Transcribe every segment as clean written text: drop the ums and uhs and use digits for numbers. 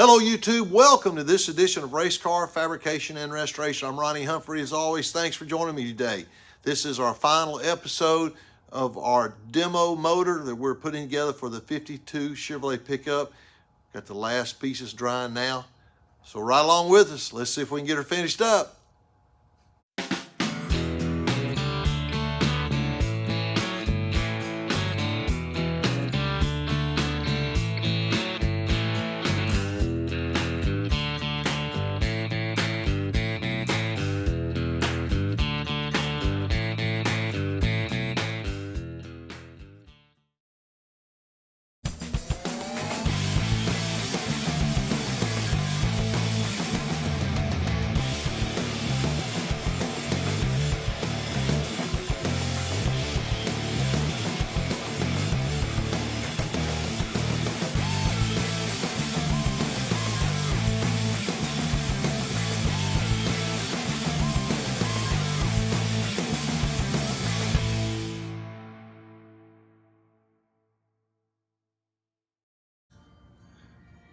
Hello YouTube, welcome to this edition of Race Car Fabrication and Restoration. I'm Ronnie Humphrey. As always, thanks for joining me today. This is our final episode of our demo motor that we're putting together for the 52 Chevrolet pickup. Got the last pieces drying now. So right along with us, let's see if we can get her finished up.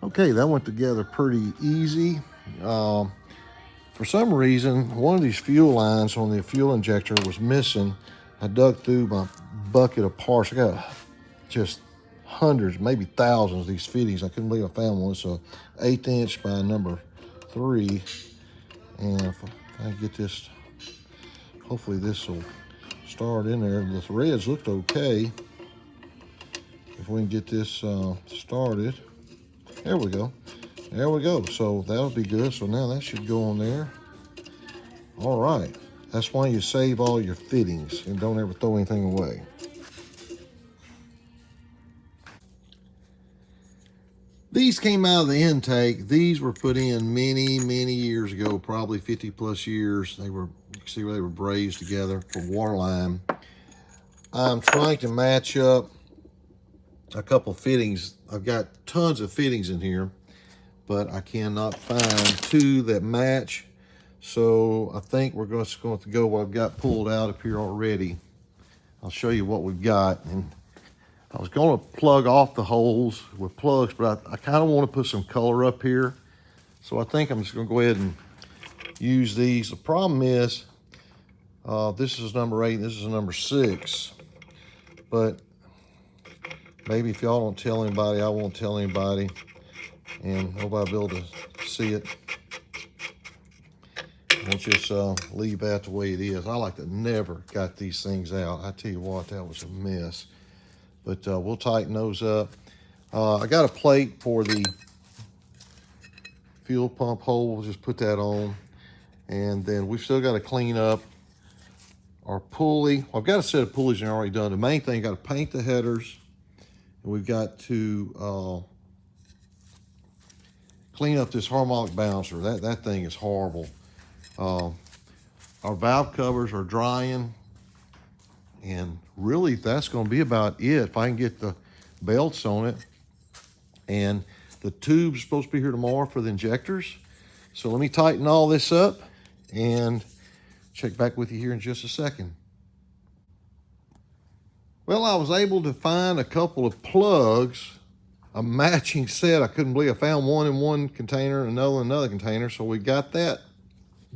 Okay, that went together pretty easy. For some reason, one of these fuel lines on the fuel injector was missing. I dug through my bucket of parts. I got just hundreds, maybe thousands of these fittings. I couldn't believe I found one. It's a 1/8 inch by number 3. And if I get this, hopefully this will start in there. The threads looked okay. If we can get this started. There we go. There we go. So that'll be good. So now that should go on there. All right. That's why you save all your fittings and don't ever throw anything away. These came out of the intake. These were put in many years ago, probably 50 plus years. They were, you can see where they were brazed together for waterline. I'm trying to match up a couple fittings. I've got tons of fittings in here, but I cannot find 2 that match. So I think we're just going to go what I've got pulled out up here already. I'll show you what we've got. And I was going to plug off the holes with plugs, but I kind of want to put some color up here. So I think I'm just going to go ahead and use these. The problem is, this is number 8, this is number 6. But maybe if y'all don't tell anybody, I won't tell anybody, and nobody will be able to see it. We'll just leave that the way it is. I like to never got these things out. I tell you what, that was a mess. But we'll tighten those up. I got a plate for the fuel pump hole. We'll just put that on. And then we've still got to clean up our pulley. Well, I've got a set of pulleys already done. The main thing, got to paint the headers. And we've got to clean up this harmonic bouncer. That thing is horrible. Our valve covers are drying, and really that's going to be about it. If I can get the belts on it, and the tube's supposed to be here tomorrow for the injectors. So let me tighten all this up and check back with you here in just a second. Well, I was able to find a couple of plugs, a matching set. I couldn't believe I found one in one container and another in another container. So we got that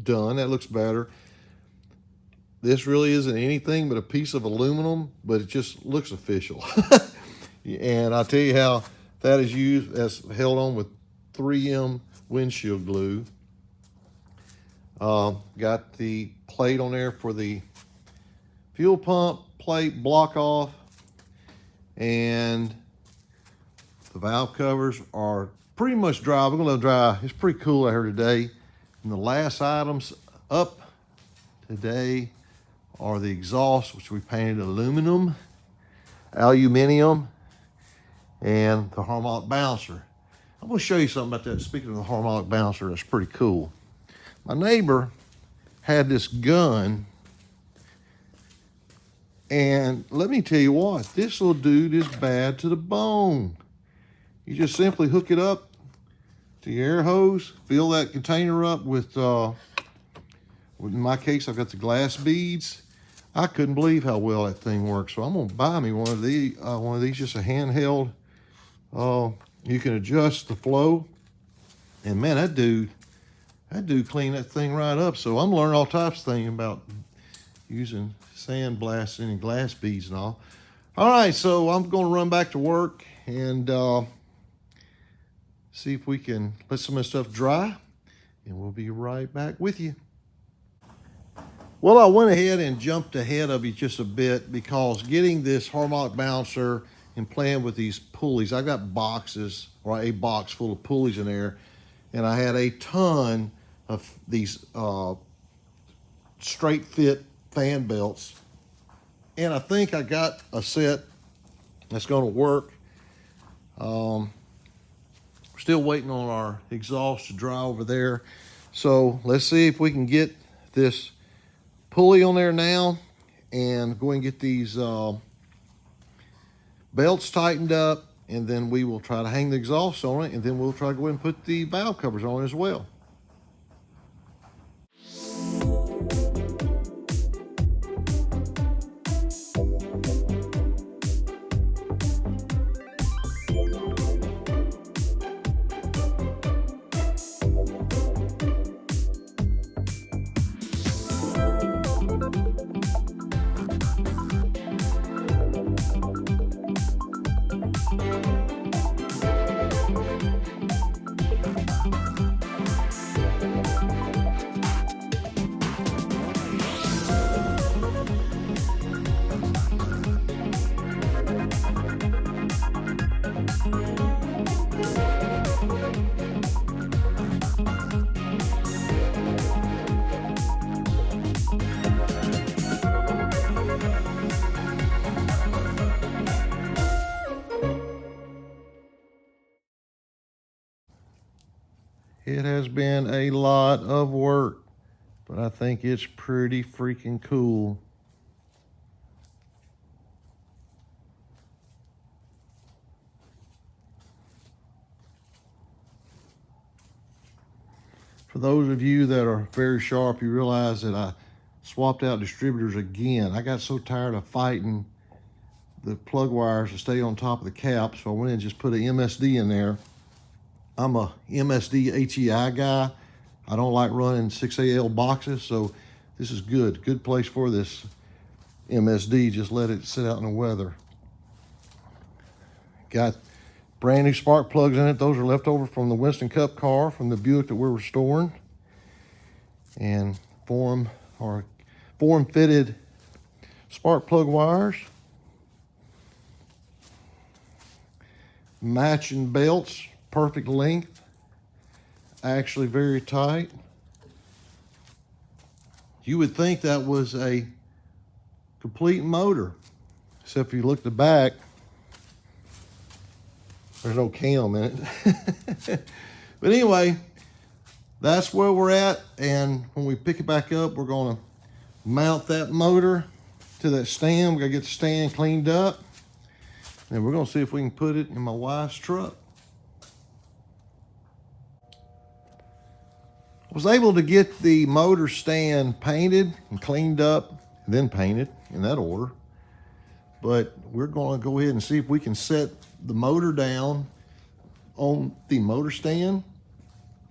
done. That looks better. This really isn't anything but a piece of aluminum, but it just looks official. And I'll tell you how that is used, as held on with 3M windshield glue. Got the plate on there for the fuel pump plate block off, and the valve covers are pretty much dry. We're gonna dry. It's pretty cool out here today. And the last items up today are the exhausts, which we painted aluminum, and the harmonic bouncer. I'm gonna show you something about that. Speaking of the harmonic bouncer, that's pretty cool. My neighbor had this gun, and let me tell you what, this little dude is bad to the bone. You just simply hook it up to your air hose, fill that container up with in my case, I've got the glass beads. I couldn't believe how well that thing works. So I'm gonna buy me one of these, just a handheld. You can adjust the flow And man, that dude cleaned that thing right up. So I'm learning all types of things about using sandblasting and glass beads and all. All right, so I'm going to run back to work and see if we can let some of this stuff dry, and we'll be right back with you. Well, I went ahead and jumped ahead of you just a bit because getting this harmonic balancer and playing with these pulleys, I got boxes, or a box full of pulleys in there, and I had a ton of these straight fit fan belts. And I think I got a set that's going to work. We're still waiting on our exhaust to dry over there. So let's see if we can get this pulley on there now and go and get these belts tightened up, and then we will try to hang the exhaust on it, and then we'll try to go ahead and put the valve covers on it as well. It has been a lot of work, but I think it's pretty freaking cool. For those of you that are very sharp, you realize that I swapped out distributors again. I got so tired of fighting the plug wires to stay on top of the cap, so I went and just put an MSD in there. I'm a MSD HEI guy. I don't like running 6AL boxes, so this is good. Good place for this MSD. Just let it sit out in the weather. Got brand new spark plugs in it. Those are left over from the Winston Cup car from the Buick that we're restoring. And form fitted spark plug wires. Matching belts. Perfect length, actually very tight. You would think that was a complete motor, except if you look at the back, there's no cam in it. But anyway, that's where we're at, and when we pick it back up, we're gonna mount that motor to that stand. We're gonna get the stand cleaned up, and we're gonna see if we can put it in my wife's truck. Was able to get the motor stand painted and cleaned up, and then painted in that order. But we're going to go ahead and see if we can set the motor down on the motor stand.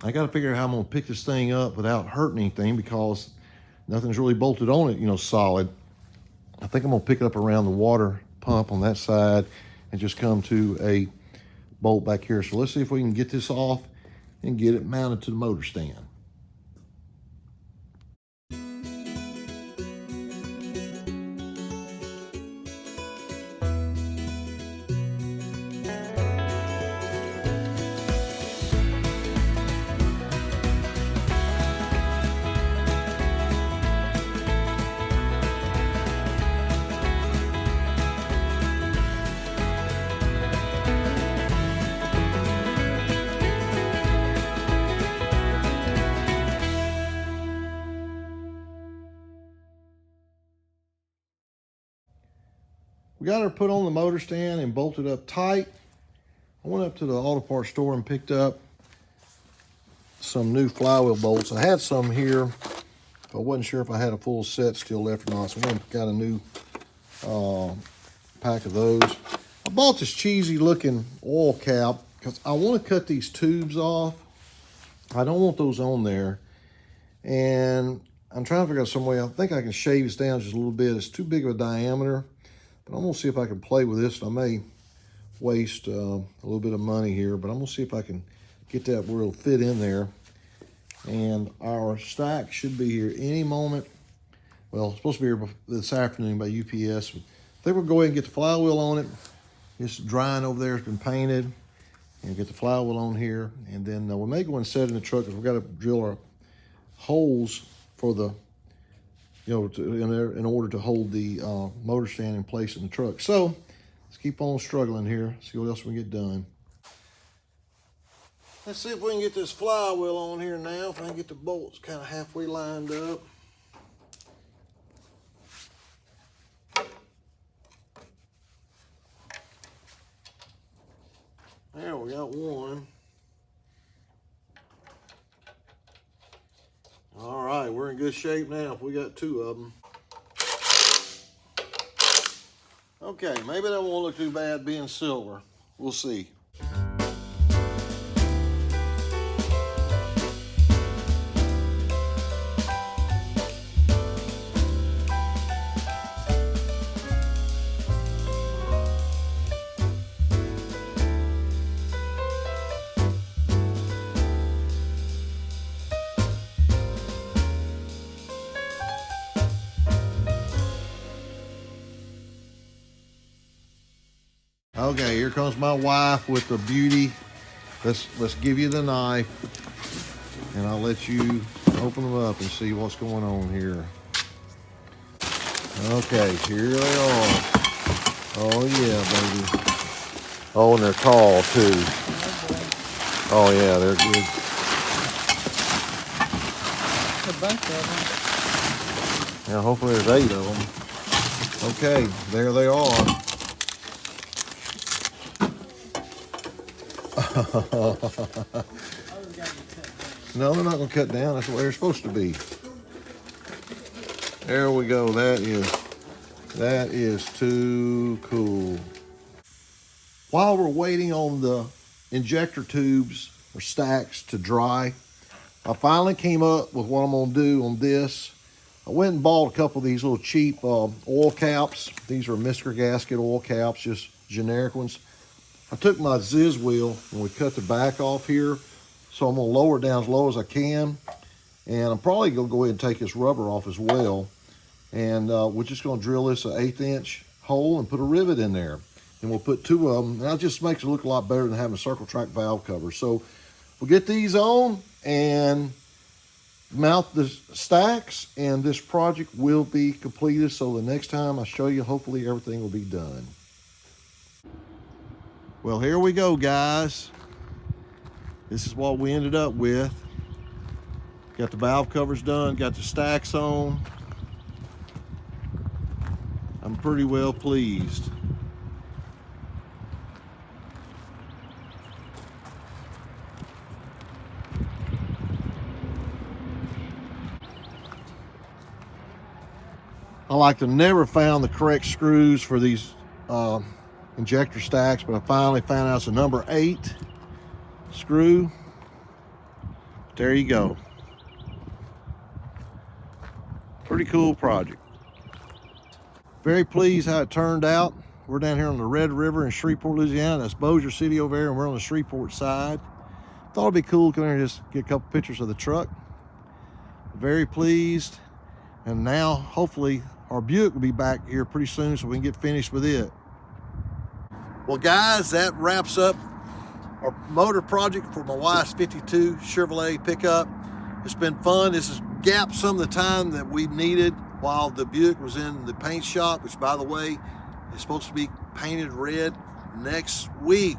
I got to figure out how I'm going to pick this thing up without hurting anything, because nothing's really bolted on it, you know, solid. I think I'm going to pick it up around the water pump on that side and just come to a bolt back here. So let's see if we can get this off and get it mounted to the motor stand. We got her put on the motor stand and bolted up tight. I went up to the auto parts store and picked up some new flywheel bolts. I had some here. I wasn't sure if I had a full set still left or not, so I went and got a new pack of those. I bought this cheesy looking oil cap because I want to cut these tubes off I don't want those on there. And I'm trying to figure out some way. I think I can shave this down just a little bit. It's too big of a diameter, but I'm gonna see if I can play with this. I may waste a little bit of money here, but I'm gonna see if I can get that where it'll fit in there. And our stack should be here any moment. Well, it's supposed to be here this afternoon by UPS. But I think we'll go ahead and get the flywheel on it. It's drying over there, it's been painted. And get the flywheel on here. And then we may go and set it in the truck because we've got to drill our holes for the, in order to hold the motor stand in place in the truck. So let's keep on struggling here, see what else we can get done. Let's see if we can get this flywheel on here now, if I can get the bolts kind of halfway lined up. There, we got one. All right, we're in good shape now. We got two of them. Okay, maybe that won't look too bad being silver. We'll see. Okay, here comes my wife with the beauty. Let's give you the knife, and I'll let you open them up and see what's going on here. Okay, here they are. Oh yeah, baby. Oh, and they're tall too. Oh yeah, they're good. A bunch of Yeah, hopefully there's 8 of them. Okay, there they are. No, they're not going to cut down. That's the way they're supposed to be. There we go. That is too cool. While we're waiting on the injector tubes or stacks to dry, I finally came up with what I'm going to do on this. I went and bought a couple of these little cheap oil caps. These are Mr. Gasket oil caps, just generic ones. I took my Ziz wheel and we cut the back off here. So I'm gonna lower it down as low as I can. And I'm probably gonna go ahead and take this rubber off as well. And we're just gonna drill this an 1/8 inch hole and put a rivet in there. And we'll put 2 of them. And that just makes it look a lot better than having a circle track valve cover. So we'll get these on and mount the stacks, and this project will be completed. So the next time I show you, hopefully everything will be done. Well, here we go, guys. This is what we ended up with. Got the valve covers done, got the stacks on. I'm pretty well pleased. I like to never found the correct screws for these injector stacks, but I finally found out it's a number 8 screw. There you go. Pretty cool project. Very pleased how it turned out. We're down here on the Red River in Shreveport, Louisiana. That's Bossier City over there, and we're on the Shreveport side. Thought it'd be cool to come here and just get a couple pictures of the truck. Very pleased. And now, hopefully, our Buick will be back here pretty soon so we can get finished with it. Well, guys, that wraps up our motor project for my wife's 52 Chevrolet pickup. It's been fun. This has gapped some of the time that we needed while the Buick was in the paint shop, which, by the way, is supposed to be painted red next week.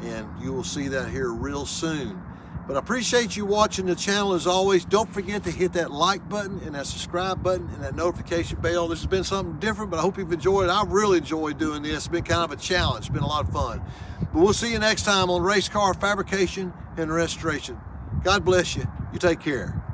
And you will see that here real soon. But I appreciate you watching the channel as always. Don't forget to hit that like button and that subscribe button and that notification bell. This has been something different, but I hope you've enjoyed it. I really enjoyed doing this. It's been kind of a challenge. It's been a lot of fun. But we'll see you next time on Race Car Fabrication and Restoration. God bless you. You take care.